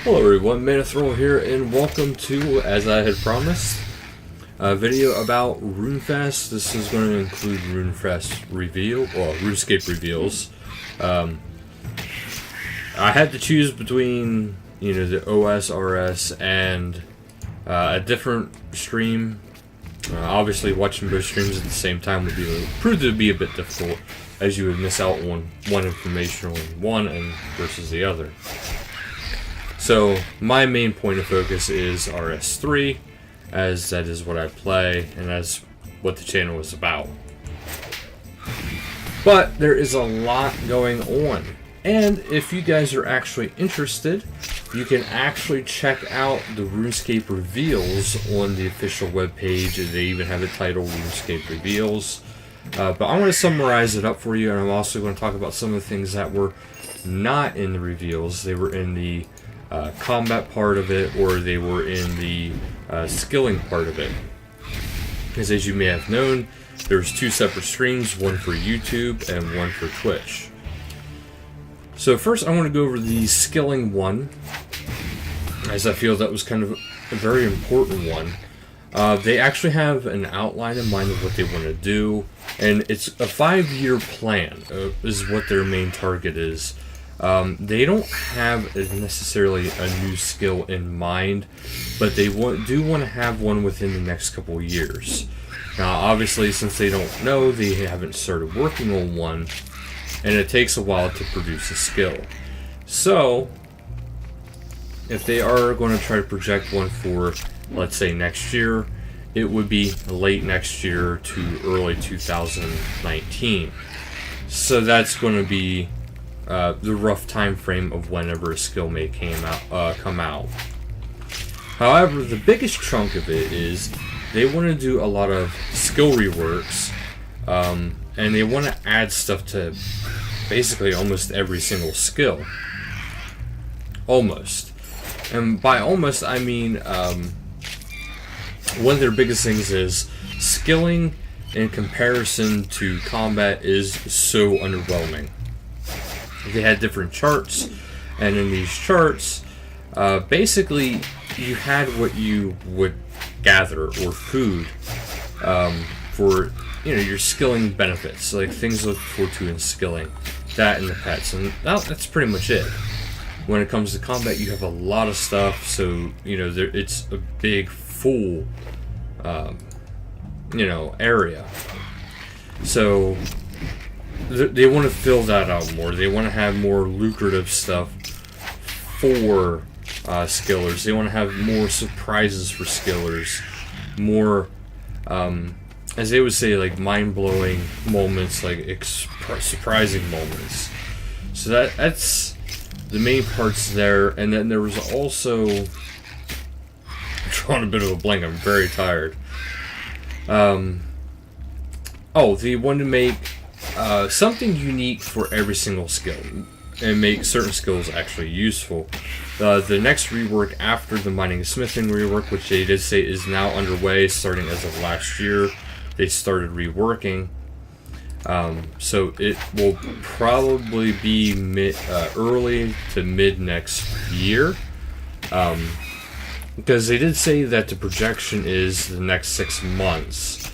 Hello everyone, Manithral here, and welcome to, as I had promised, a video about Runefest. This is going to include RuneScape reveals. I had to choose between, the OS, RS, and a different stream. Obviously, watching both streams at the same time would prove to be a bit difficult, as you would miss out on one information on one and versus the other. So my main point of focus is RS3, as that is what I play and that's what the channel is about. But there is a lot going on, and if you guys are actually interested, you can actually check out the RuneScape reveals on the official webpage. They even have the title RuneScape reveals. But I'm going to summarize it up for you, and I'm also going to talk about some of the things that were not in the reveals. They were in the combat part of it, or they were in the skilling part of it. Because as you may have known, there's two separate streams, one for YouTube and one for Twitch. So first I want to go over the skilling one, as I feel that was kind of a very important one. They actually have an outline in mind of what they want to do, and it's a 5-year plan is what their main target is. They don't have necessarily a new skill in mind, but they do want to have one within the next couple of years. Now, obviously, since they don't know, they haven't started working on one, and it takes a while to produce a skill. So, if they are going to try to project one for, let's say, next year, it would be late next year to early 2019. So that's going to be the rough time frame of whenever a skill may come out. However, the biggest chunk of it is they want to do a lot of skill reworks, and they want to add stuff to basically almost every single skill. Almost. And by almost, I mean one of their biggest things is skilling in comparison to combat is so underwhelming. They had different charts, and in these charts, basically you had what you would gather or food for your skilling benefits, like things to look forward to in skilling, that and the pets, and that's pretty much it. When it comes to combat, you have a lot of stuff, so it's a big full area. So they want to fill that out more. They want to have more lucrative stuff for skillers. They want to have more surprises for skillers. More, as they would say, like mind-blowing moments, like surprising moments. So that's the main parts there. And then there was also, I'm drawing a bit of a blank. I'm very tired. They want to make something unique for every single skill, and make certain skills actually useful. The next rework after the mining and smithing rework, which they did say is now underway, starting as of last year, they started reworking. So it will probably be early to mid next year, because they did say that the projection is the next 6 months.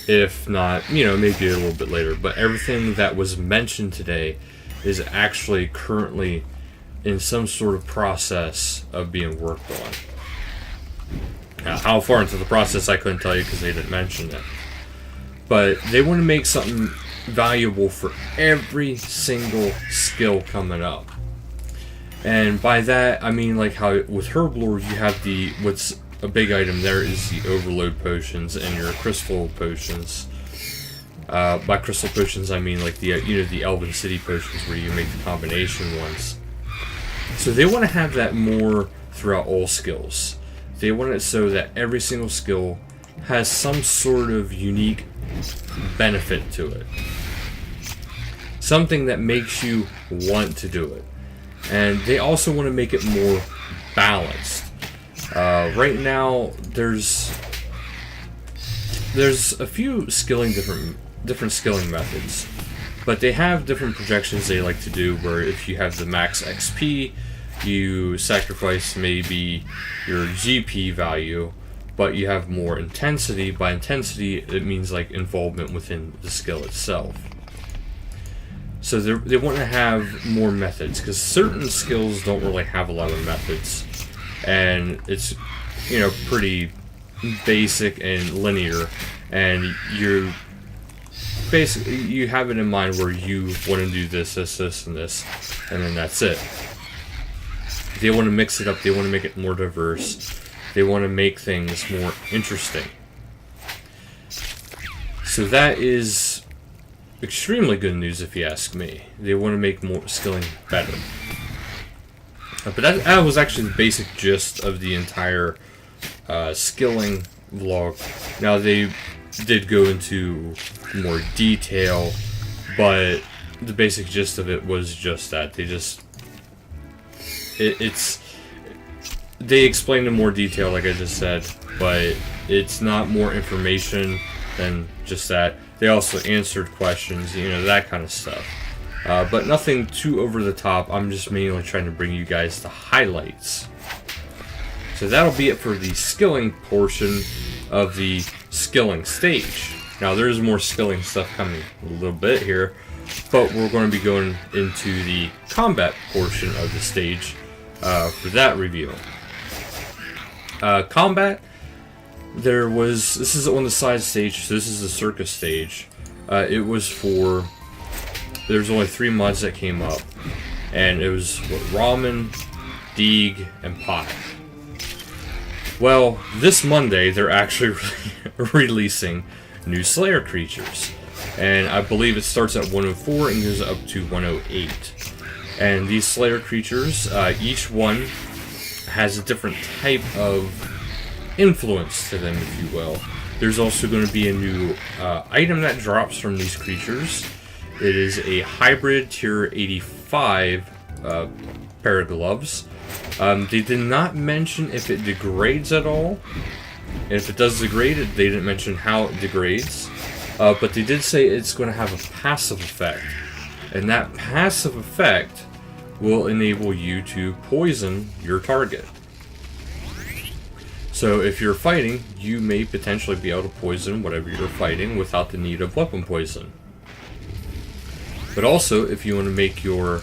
If not, maybe a little bit later. But everything that was mentioned today is actually currently in some sort of process of being worked on. Now, how far into the process I couldn't tell you because they didn't mention it. But they want to make something valuable for every single skill coming up. And by that, I mean like how with Herblore you have what's a big item there is the overload potions and your crystal potions. By crystal potions, I mean like the the Elven City potions where you make the combination ones. So they want to have that more throughout all skills. They want it so that every single skill has some sort of unique benefit to it. Something that makes you want to do it. And they also want to make it more balanced. Right now, there's a few different skilling methods, but they have different projections they like to do. Where if you have the max XP, you sacrifice maybe your GP value, but you have more intensity. By intensity, it means like involvement within the skill itself. So they want to have more methods, because certain skills don't really have a lot of methods, and it's, you know, pretty basic and linear, and you're basically, you have it in mind where you want to do this, and this, and then that's it. They want to mix it up. They want to make it more diverse. They want to make things more interesting. So that is extremely good news, if you ask me. They want to make more skilling better. But that was actually the basic gist of the entire skilling vlog. Now, they did go into more detail, but the basic gist of it was just that. They just... They explained in more detail, like I just said, but it's not more information than just that. They also answered questions, you know, that kind of stuff. But nothing too over the top. I'm just mainly trying to bring you guys the highlights. So that'll be it for the skilling portion of the skilling stage. Now, there's more skilling stuff coming a little bit here, but we're going to be going into the combat portion of the stage for that review. Combat, this is on the side stage, so this is the circus stage. It was for, there's only 3 mods that came up, and it was Ramen, Deeg, and Pie. Well, this Monday, they're actually releasing new Slayer creatures, and I believe it starts at 104 and goes up to 108. And these Slayer creatures, each one has a different type of influence to them, if you will. There's also going to be a new item that drops from these creatures. It is a hybrid tier 85 pair of gloves. They did not mention if it degrades at all. And if it does degrade, they didn't mention how it degrades. But they did say it's going to have a passive effect. And that passive effect will enable you to poison your target. So if you're fighting, you may potentially be able to poison whatever you're fighting without the need of weapon poison. But also, if you want to make your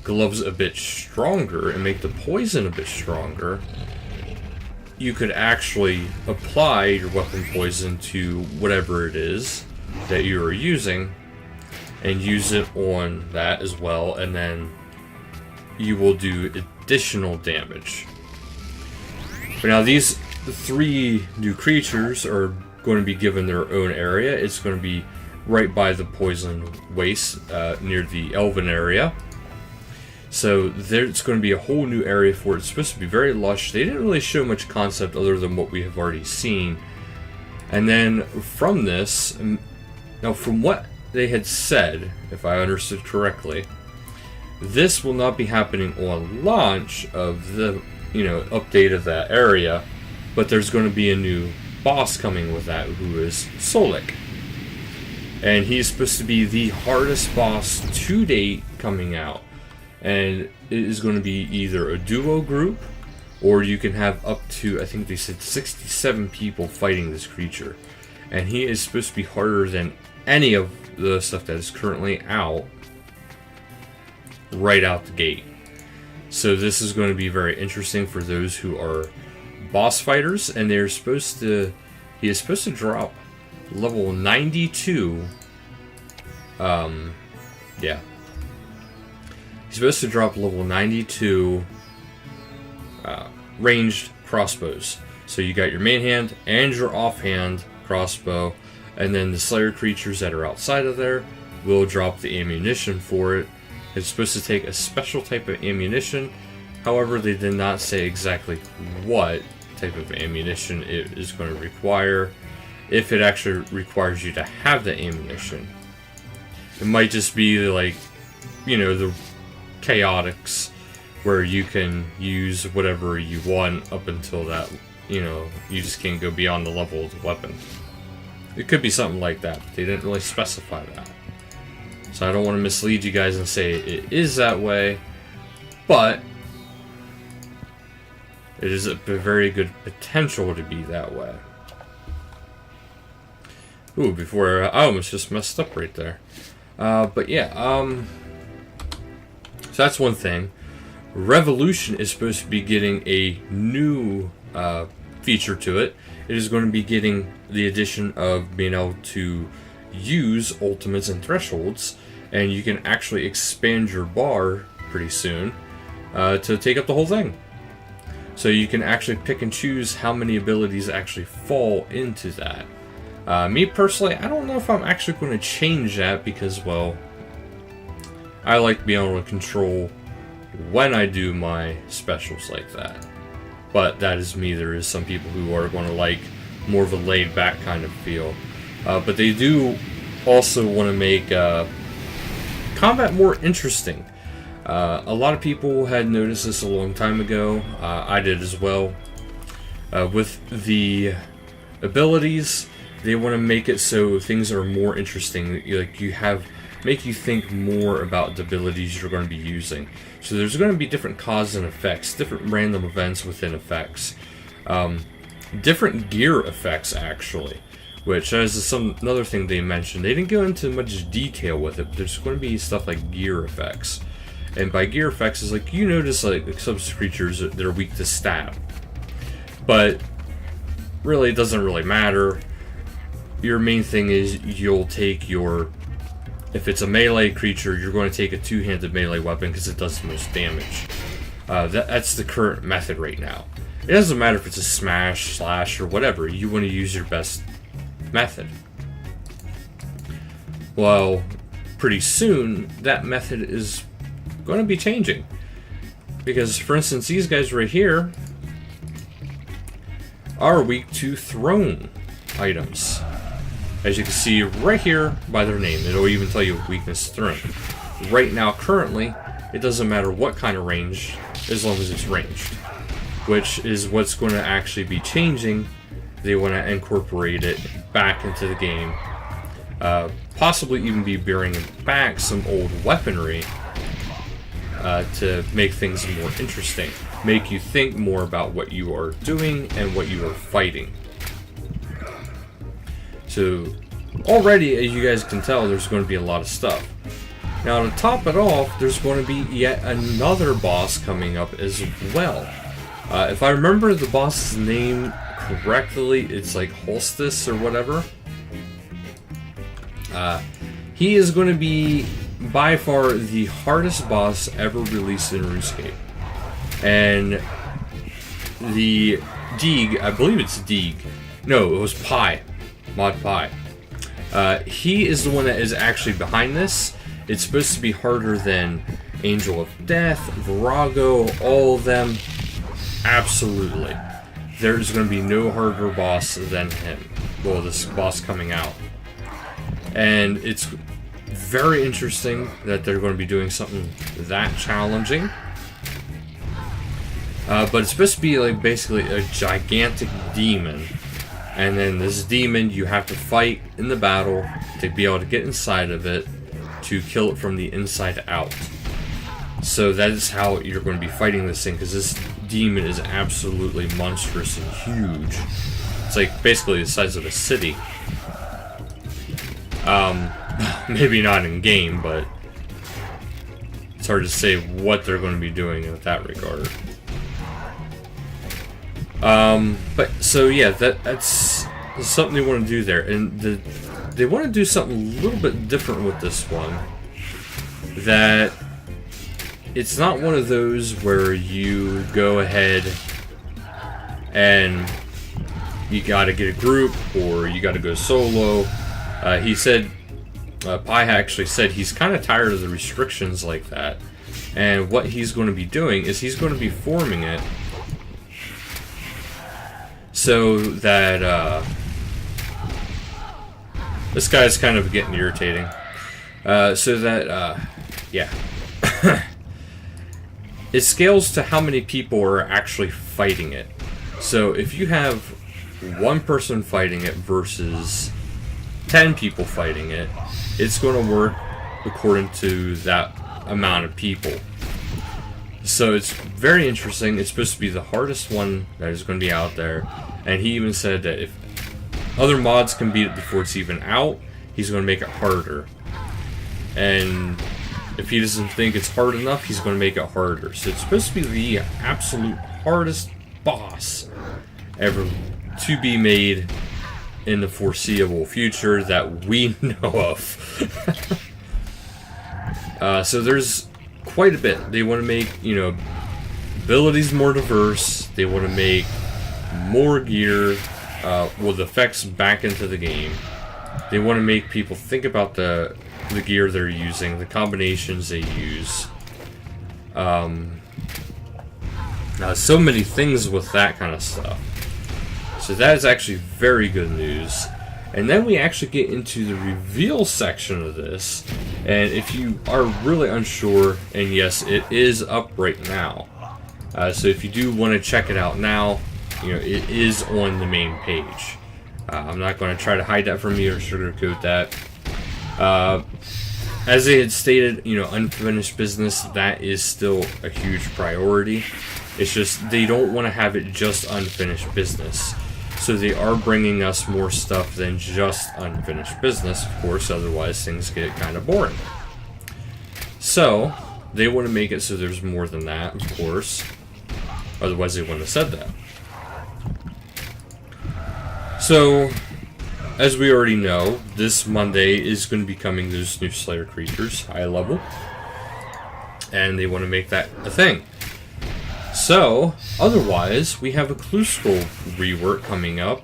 gloves a bit stronger and make the poison a bit stronger, you could actually apply your weapon poison to whatever it is that you are using and use it on that as well, and then you will do additional damage. But now these 3 new creatures are going to be given their own area. It's going to be right by the poison waste near the Elven area. So there's going to be a whole new area for it. It's supposed to be very lush. They didn't really show much concept other than what we have already seen. And then from this, now from what they had said, if I understood correctly, this will not be happening on launch of the, update of that area, but there's going to be a new boss coming with that, who is Solik. And he's supposed to be the hardest boss to date coming out. And it is going to be either a duo group, or you can have up to, I think they said 67 people fighting this creature. And he is supposed to be harder than any of the stuff that is currently out, right out the gate. So this is going to be very interesting for those who are boss fighters, and he is supposed to drop level 92. He's supposed to drop level 92 ranged crossbows. So you got your main hand and your offhand crossbow, and then the Slayer creatures that are outside of there will drop the ammunition for it. It's supposed to take a special type of ammunition. However, they did not say exactly what type of ammunition it is going to require, if it actually requires you to have the ammunition. It might just be like, the chaotics, where you can use whatever you want up until that, you just can't go beyond the level of the weapon. It could be something like that, but they didn't really specify that. So I don't want to mislead you guys and say it is that way, but It is a very good potential to be that way. Ooh, before I almost just messed up right there. But yeah, so that's one thing. Revolution is supposed to be getting a new feature to it. It is going to be getting the addition of being able to use ultimates and thresholds, and you can actually expand your bar pretty soon to take up the whole thing. So you can actually pick and choose how many abilities actually fall into that. Me personally, I don't know if I'm actually going to change that because, well, I like being able to control when I do my specials like that. But that is me. There is some people who are going to like more of a laid-back kind of feel. But they do also want to make combat more interesting. A lot of people had noticed this a long time ago. I did as well. With the abilities, they want to make it so things are more interesting. Like make you think more about the abilities you're going to be using. So there's going to be different causes and effects, different random events within effects, different gear effects actually, which is another thing they mentioned. They didn't go into much detail with it, but there's going to be stuff like gear effects. And by gear effects is like, you notice like some creatures that are weak to stab, but really it doesn't really matter. Your main thing is you'll take if it's a melee creature, you're going to take a two-handed melee weapon because it does the most damage. That's the current method right now. It doesn't matter if it's a smash, slash, or whatever. You want to use your best method. Well, pretty soon, that method is going to be changing. Because, for instance, these guys right here are weak to thrown items. As you can see right here by their name, it'll even tell you weakness thrown. Right now, currently, it doesn't matter what kind of range, as long as it's ranged. Which is what's going to actually be changing. They want to incorporate it back into the game. Possibly even be bringing back some old weaponry to make things more interesting. Make you think more about what you are doing and what you are fighting. So, already, as you guys can tell, there's going to be a lot of stuff. Now, to top it off, there's going to be yet another boss coming up as well. If I remember the boss's name correctly, it's like Holstis or whatever. He is going to be, by far, the hardest boss ever released in RuneScape. And the Deeg, I believe it's Deeg. No, it was Pi. Mod Pi. He is the one that is actually behind this. It's supposed to be harder than Angel of Death, Virago, all of them. Absolutely. There's going to be no harder boss than him. Well, this boss coming out. And it's very interesting that they're going to be doing something that challenging. But it's supposed to be like basically a gigantic demon. And then this demon, you have to fight in the battle to be able to get inside of it to kill it from the inside out. So that is how you're going to be fighting this thing, because this demon is absolutely monstrous and huge. It's like basically the size of a city. Maybe not in game, but it's hard to say what they're going to be doing in that regard. But so yeah, that's something they want to do there, and they want to do something a little bit different with this one. That it's not one of those where you go ahead and you got to get a group or you got to go solo. He said, Pi actually said he's kind of tired of the restrictions like that, and what he's going to be doing is he's going to be forming it so that this guy's kind of getting irritating. So that yeah, it scales to how many people are actually fighting it. So if you have one person fighting it versus 10 people fighting it, it's going to work according to that amount of people. So it's very interesting. It's supposed to be the hardest one that is going to be out there. And he even said that if other mods can beat it before it's even out, he's going to make it harder. And if he doesn't think it's hard enough, he's going to make it harder. So it's supposed to be the absolute hardest boss ever to be made in the foreseeable future that we know of. So there's quite a bit. They want to make, you know, abilities more diverse. They want to make more gear with effects back into the game. They want to make people think about the gear they're using, the combinations they use. So many things with that kind of stuff. So that is actually very good news. And then we actually get into the reveal section of this. And if you are really unsure, and yes, it is up right now. So if you do want to check it out now, you know, it is on the main page. I'm not going to try to hide that from you or sugarcoat that. As they had stated, you know, unfinished business, that is still a huge priority. It's just they don't want to have it just unfinished business. So they are bringing us more stuff than just unfinished business, of course, otherwise things get kind of boring. So they want to make it so there's more than that, of course. Otherwise they wouldn't have said that. So, as we already know, this Monday is going to be coming those new Slayer creatures, high level. And they want to make that a thing. So, otherwise, we have a Clue Scroll rework coming up,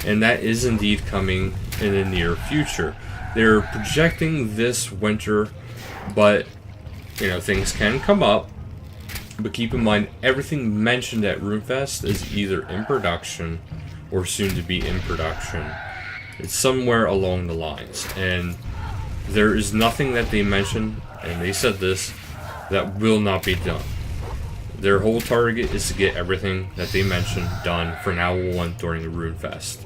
and that is indeed coming in the near future. They're projecting this winter, but, you know, things can come up. But keep in mind, everything mentioned at Runefest is either in production or soon to be in production. It's somewhere along the lines, and there is nothing that they mentioned, and they said this, that will not be done. Their whole target is to get everything that they mentioned done for now on during the Runefest.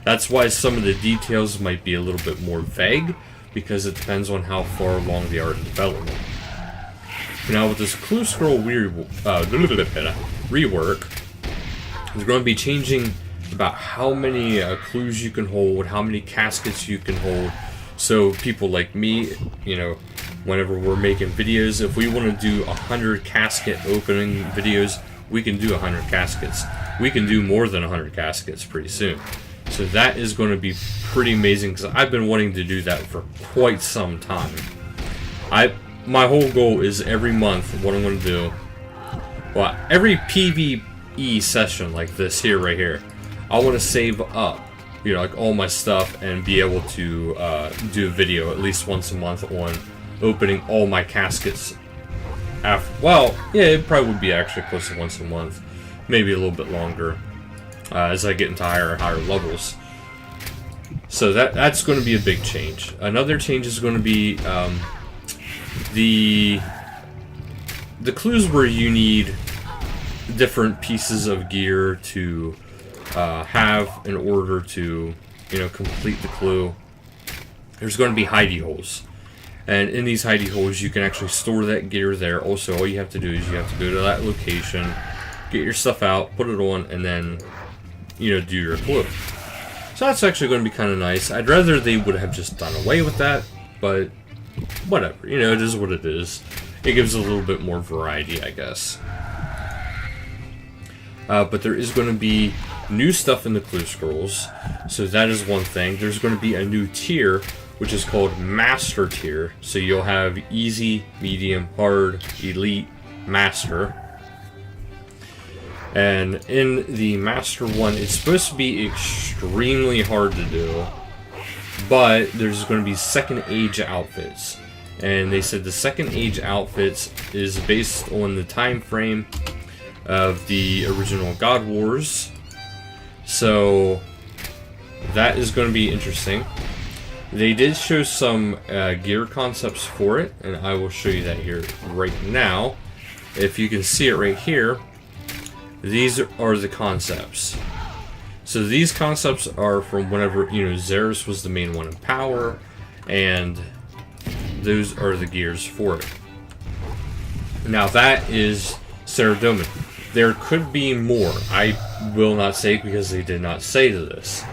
That's why some of the details might be a little bit more vague, because it depends on how far along they are in development. Now with this Clue Scroll rework, they're going to be changing about how many clues you can hold, how many caskets you can hold. So people like me, you know, whenever we're making videos, if we want to do 100 casket opening videos, we can do 100 caskets. We can do more than 100 caskets pretty soon. So that is going to be pretty amazing, because I've been wanting to do that for quite some time. My whole goal is every month, what I'm going to do, well, every PvE session like this here, right here, I want to save up, you know, like all my stuff and be able to do a video at least once a month on opening all my caskets. Well, yeah, it probably would be actually close to once a month, maybe a little bit longer, as I get into higher and higher levels. So that's going to be a big change. Another change is going to be the clues where you need different pieces of gear to have in order to, you know, complete the clue. There's going to be hidey holes. And in these hidey holes, you can actually store that gear there. Also, all you have to do is you have to go to that location, get your stuff out, put it on, and then, you know, do your clue. So that's actually going to be kind of nice. I'd rather they would have just done away with that, but whatever. You know, it is what it is. It gives a little bit more variety, I guess. But there is going to be new stuff in the Clue Scrolls. So that is one thing. There's going to be a new tier, which is called Master Tier. So you'll have Easy, Medium, Hard, Elite, Master. And in the Master one, it's supposed to be extremely hard to do. But there's going to be Second Age outfits. And they said the Second Age outfits is based on the time frame of the original God Wars. So that is going to be interesting. They did show some gear concepts for it, and I will show you that here right now. If you can see it right here, these are the concepts. So these concepts are from whenever, you know, Xeris was the main one in power, and those are the gears for it. Now that is Saradomin. There could be more. I will not say because they did not say to this.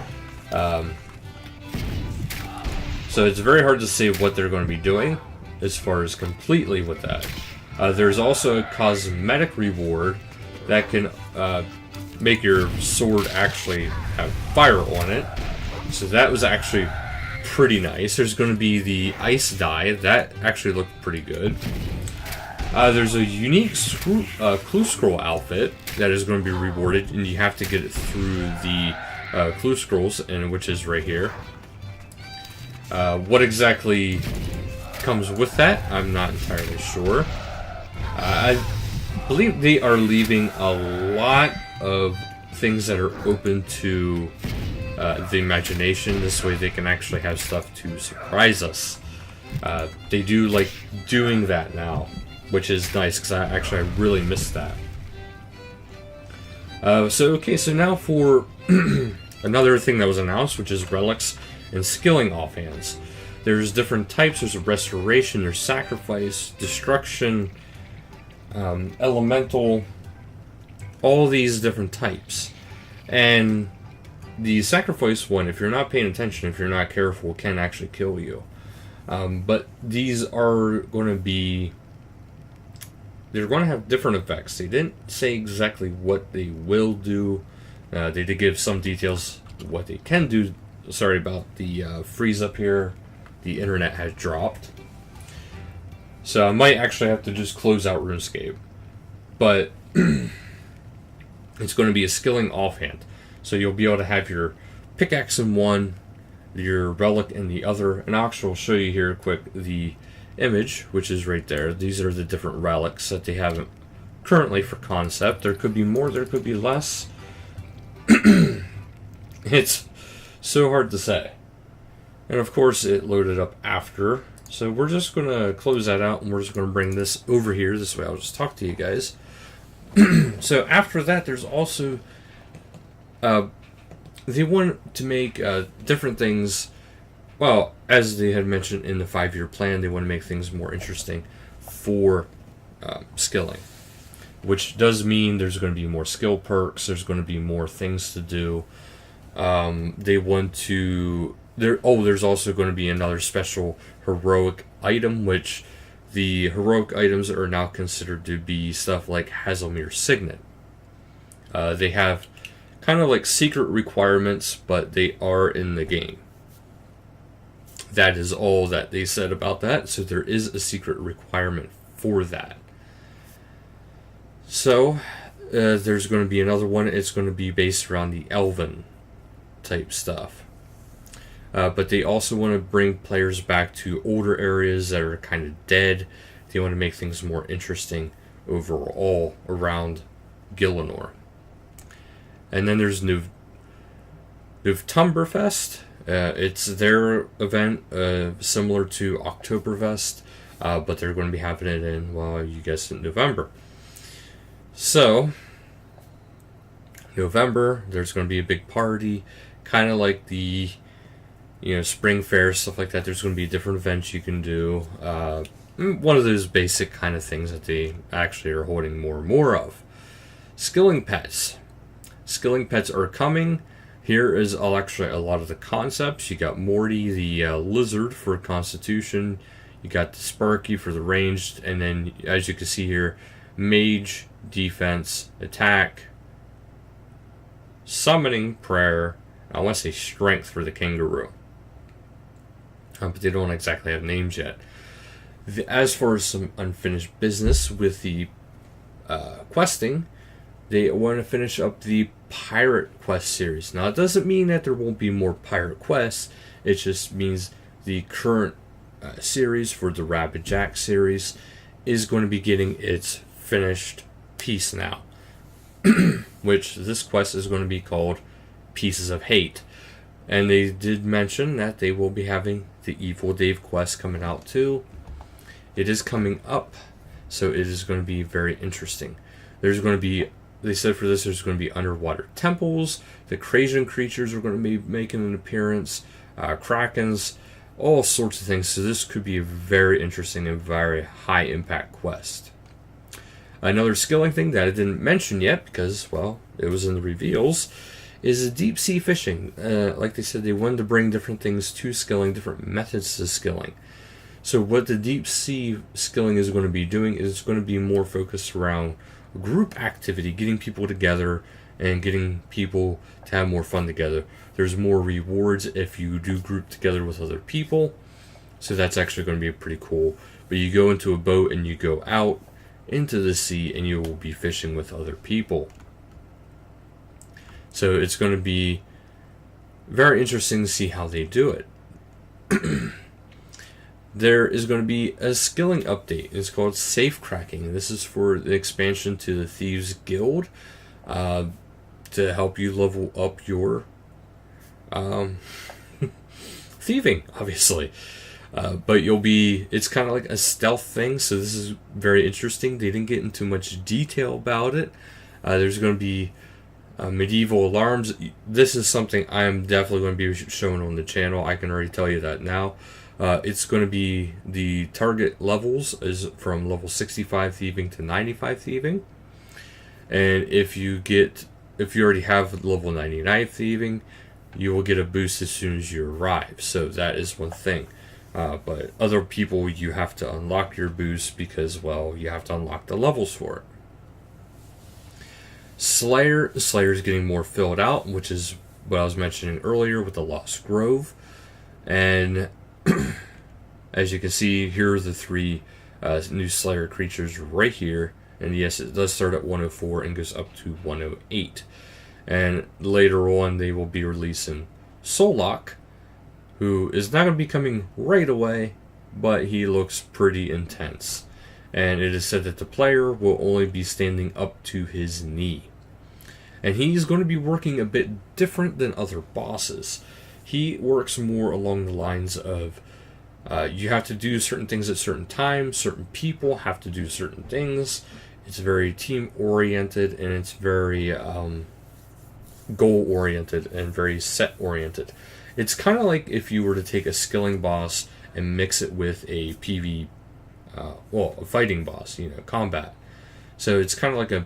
So it's very hard to say what they're going to be doing as far as completely with that. There's also a cosmetic reward that can make your sword actually have fire on it. So that was actually pretty nice. There's going to be the ice dye. That actually looked pretty good. There's a unique clue scroll outfit that is going to be rewarded, and you have to get it through the clue scrolls, and which is right here. What exactly comes with that, I'm not entirely sure. I believe they are leaving a lot of things that are open to the imagination. This way they can actually have stuff to surprise us. They do like doing that now, which is nice because I really missed that. So now for another thing that was announced, which is relics and skilling offhands. There's different types. There's a restoration, there's sacrifice, destruction, elemental, all these different types. And the sacrifice one, if you're not paying attention, if you're not careful, can actually kill you. But these are going to be... they're going to have different effects. They didn't say exactly what they will do. They did give some details what they can do. Sorry about the freeze up here. The internet has dropped. So I might actually have to just close out RuneScape. But it's going to be a skilling offhand. So you'll be able to have your pickaxe in one, your relic in the other. And I'll actually show you here quick the image, which is right there. These are the different relics that they have currently for concept. There could be more, there could be less. It's so hard to say. And of course it loaded up after. So we're just going to close that out and we're just going to bring this over here. This way I'll just talk to you guys. So after that there's also... they want to make different things. Well, as they had mentioned in the 5-year plan, they want to make things more interesting for skilling. Which does mean there's going to be more skill perks, there's going to be more things to do. They want to... there's also going to be another special heroic item, which the heroic items are now considered to be stuff like Hazelmere's Signet. They have kind of like secret requirements, but they are in the game. That is all that they said about that, so there is a secret requirement for that. So, there's going to be another one. It's going to be based around the Elven type stuff. But they also want to bring players back to older areas that are kind of dead. They want to make things more interesting overall around Gielinor. And then there's Novemberfest. It's their event, similar to Oktoberfest, but they're going to be having it in, well, you guessed it, November. So, November, there's going to be a big party, kind of like the, spring fair, stuff like that. There's going to be different events you can do. One of those basic kind of things that they actually are holding more and more of. Skilling pets. Skilling pets are coming. Here is actually a lot of the concepts. You got Morty, the lizard for Constitution. You got the Sparky for the ranged. And then, as you can see here, Mage, Defense, Attack, Summoning, Prayer. I want to say Strength for the Kangaroo. But they don't exactly have names yet. As for some unfinished business with the questing, they want to finish up the Pirate Quest series. Now, it doesn't mean that there won't be more Pirate Quests. It just means the current series for the Rapid Jack series is going to be getting its finished piece now. Which this quest is going to be called Pieces of Hate. And they did mention that they will be having the Evil Dave quest coming out too. It is coming up, so it is going to be very interesting. There's going to be... They said for this there's going to be underwater temples, the Krasian creatures are going to be making an appearance, Krakens, all sorts of things. So this could be a very interesting and very high impact quest. Another skilling thing that I didn't mention yet because, well, it was in the reveals, is deep sea fishing. Like they said, they wanted to bring different things to skilling, different methods to skilling. So what the deep sea skilling is going to be doing is it's going to be more focused around group activity, getting people together and getting people to have more fun together. There's more rewards if you do group together with other people. So that's actually going to be pretty cool. But you go into a boat and you go out into the sea and you will be fishing with other people. So it's going to be very interesting to see how they do it. There is going to be a skilling update. It's called Safe Cracking. This is for the expansion to the Thieves Guild to help you level up your thieving, obviously. But it's kind of like a stealth thing, so this is very interesting. They didn't get into much detail about it. There's going to be medieval alarms. This is something I am definitely going to be showing on the channel. I can already tell you that now. It's going to be the target levels is from level 65 thieving to 95 thieving. And if you already have level 99 thieving, you will get a boost as soon as you arrive. So that is one thing. But other people, you have to unlock your boost because, well, you have to unlock the levels for it. Slayer is getting more filled out, which is what I was mentioning earlier with the Lost Grove. And as you can see, here are the three new Slayer creatures right here. And yes, it does start at 104 and goes up to 108. And later on, they will be releasing Solok, who is not going to be coming right away, but he looks pretty intense. And it is said that the player will only be standing up to his knee. And he's going to be working a bit different than other bosses. He works more along the lines of you have to do certain things at certain times, certain people have to do certain things. It's very team-oriented, and it's very goal-oriented and very set-oriented. It's kind of like if you were to take a skilling boss and mix it with a a fighting boss, combat. So it's kind of like the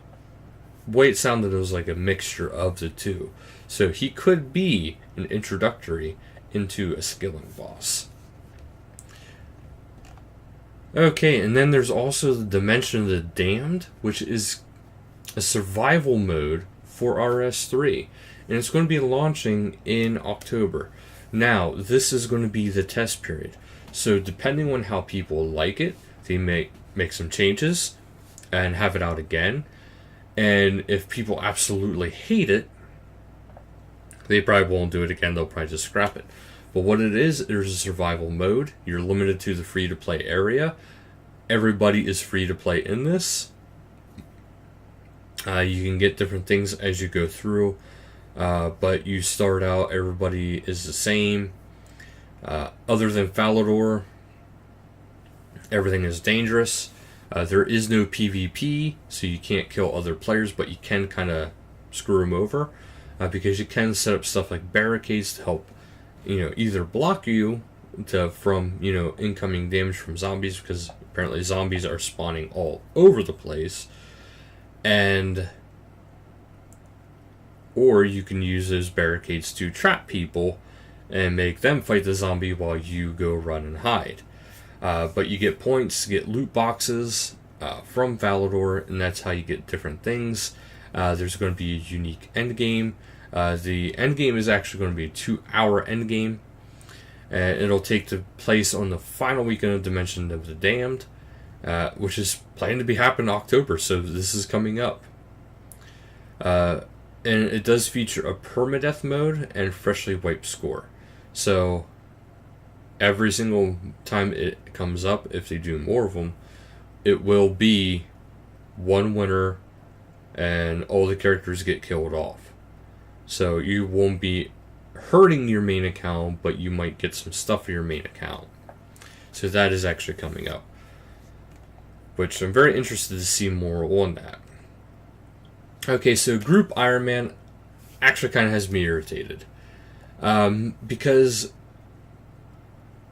way it sounded, it was like a mixture of the two. So he could be an introductory into a skilling boss. Okay, and then there's also the Dimension of the Damned, which is a survival mode for RS3. And it's going to be launching in October. Now, this is going to be the test period. So depending on how people like it, they may make some changes and have it out again. And if people absolutely hate it, they probably won't do it again. They'll probably just scrap it. But what it is, there's a survival mode. You're limited to the free-to-play area. Everybody is free to play in this. You can get different things as you go through. But you start out, everybody is the same. Other than Falador, everything is dangerous. There is no PvP, so you can't kill other players, but you can kind of screw them over. Because you can set up stuff like barricades to help, either block you from incoming damage from zombies, because apparently zombies are spawning all over the place, or you can use those barricades to trap people and make them fight the zombie while you go run and hide. But you get points to get loot boxes from Falador, and that's how you get different things. There's going to be a unique end game. The end game is actually going to be a 2-hour end game. And it'll take place on the final weekend of Dimension of the Damned, which is planned to be happening in October, so this is coming up. And it does feature a permadeath mode and freshly wiped score. So every single time it comes up, if they do more of them, it will be one winner and all the characters get killed off. So you won't be hurting your main account, but you might get some stuff for your main account. So that is actually coming up, which I'm very interested to see more on that. Okay, so Group Iron Man actually kind of has me irritated. Because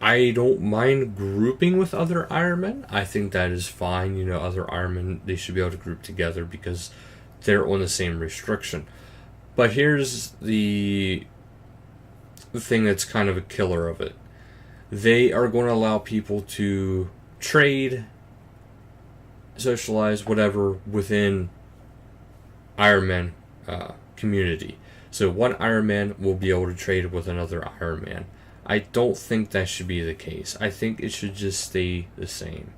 I don't mind grouping with other Ironmen. I think that is fine. You know, other Ironmen, they should be able to group together because they're on the same restriction. But here's the thing that's kind of a killer of it. They are going to allow people to trade, socialize, whatever, within Ironman community. So one Ironman will be able to trade with another Ironman. I don't think that should be the case. I think it should just stay the same.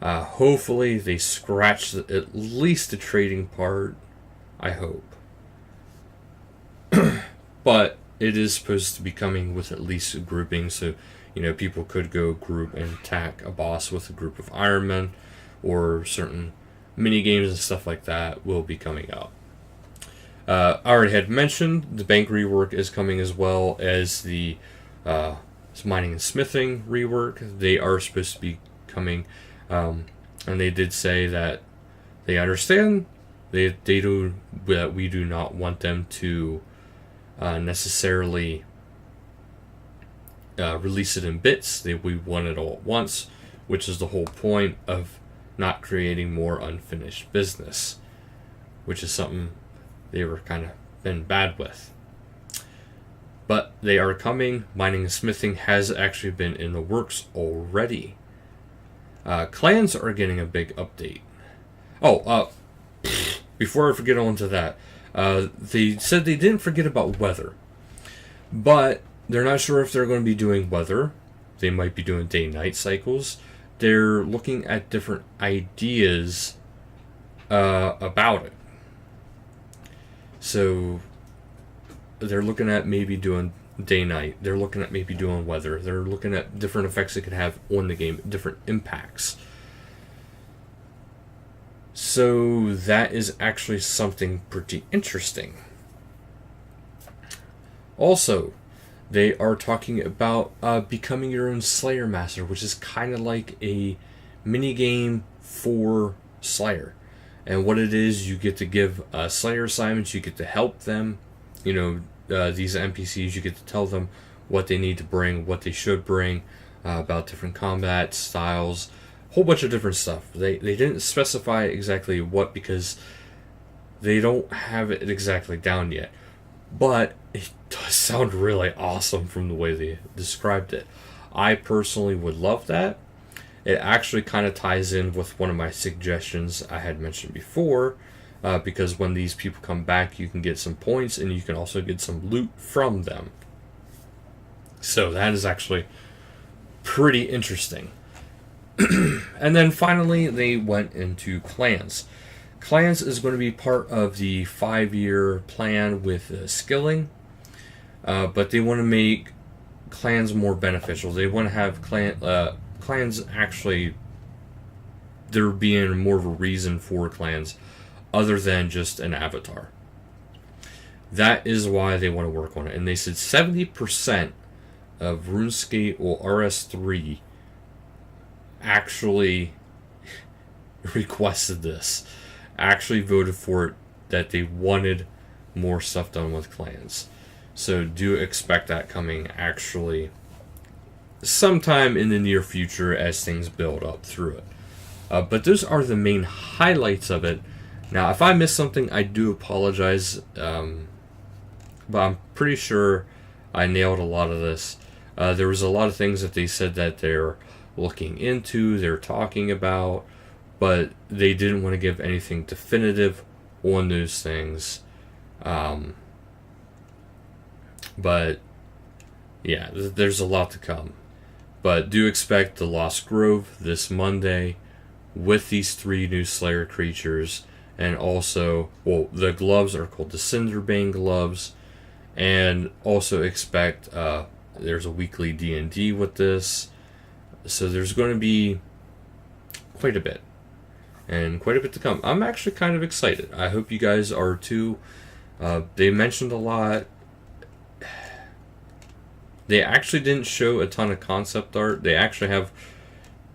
Hopefully they scratch at least the trading part. I hope. But it is supposed to be coming with at least a grouping, so you know people could go group and attack a boss with a group of Ironmen, or certain mini games and stuff like that will be coming out. I already had mentioned the bank rework is coming, as well as the mining and smithing rework. They are supposed to be coming, and they did say that they understand they do that we do not want them to necessarily release it in bits. We want it all at once, which is the whole point of not creating more unfinished business, which is something they were kind of been bad with. But they are coming. Mining and smithing has actually been in the works already. Clans are getting a big update. Before I forget on to that, they said they didn't forget about weather, but they're not sure if they're going to be doing weather. They might be doing day-night cycles. They're looking at different ideas about it. So they're looking at maybe doing day-night. They're looking at maybe doing weather. They're looking at different effects it could have on the game, different impacts. So that is actually something pretty interesting. Also, they are talking about becoming your own Slayer Master, which is kind of like a mini game for Slayer. And what it is, you get to give Slayer assignments, you get to help them. You know, these NPCs, you get to tell them what they need to bring, what they should bring, about different combat styles, a whole bunch of different stuff. They didn't specify exactly what, because they don't have it exactly down yet. But it does sound really awesome from the way they described it. I personally would love that. It actually kind of ties in with one of my suggestions I had mentioned before, because when these people come back, you can get some points and you can also get some loot from them. So that is actually pretty interesting. And then finally, they went into clans. Clans is going to be part of the 5-year plan with skilling, but they want to make clans more beneficial. They want to have clans actually, there being more of a reason for clans other than just an avatar. That is why they want to work on it. And they said 70% of RuneScape or RS3 actually requested this, actually voted for it, that they wanted more stuff done with clans. So do expect that coming actually sometime in the near future as things build up through it. But those are the main highlights of it. Now, if I missed something, I do apologize, but I'm pretty sure I nailed a lot of this. There was a lot of things that they said that they're looking into, they're talking about, but they didn't want to give anything definitive on those things. But yeah, there's a lot to come. But do expect the Lost Grove this Monday with these 3 new Slayer creatures. And also, well, the gloves are called the Cinderbane gloves. And also expect there's a weekly D&D with this. So there's going to be quite a bit. And quite a bit to come. I'm actually kind of excited. I hope you guys are too. They mentioned a lot. They actually didn't show a ton of concept art. They actually have,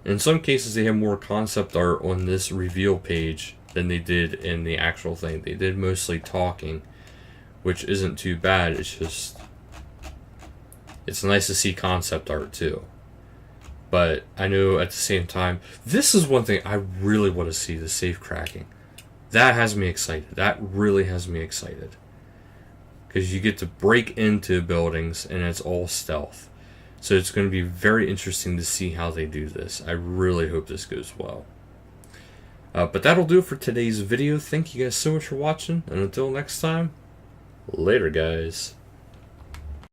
in some cases, they have more concept art on this reveal page than they did in the actual thing. They did mostly talking, which isn't too bad. It's just, It's nice to see concept art too. But I know at the same time, this is one thing I really want to see, the safe cracking. That has me excited. That really has me excited. Because you get to break into buildings and it's all stealth. So it's going to be very interesting to see how they do this. I really hope this goes well. But that'll do it for today's video. Thank you guys so much for watching. And until next time, later guys.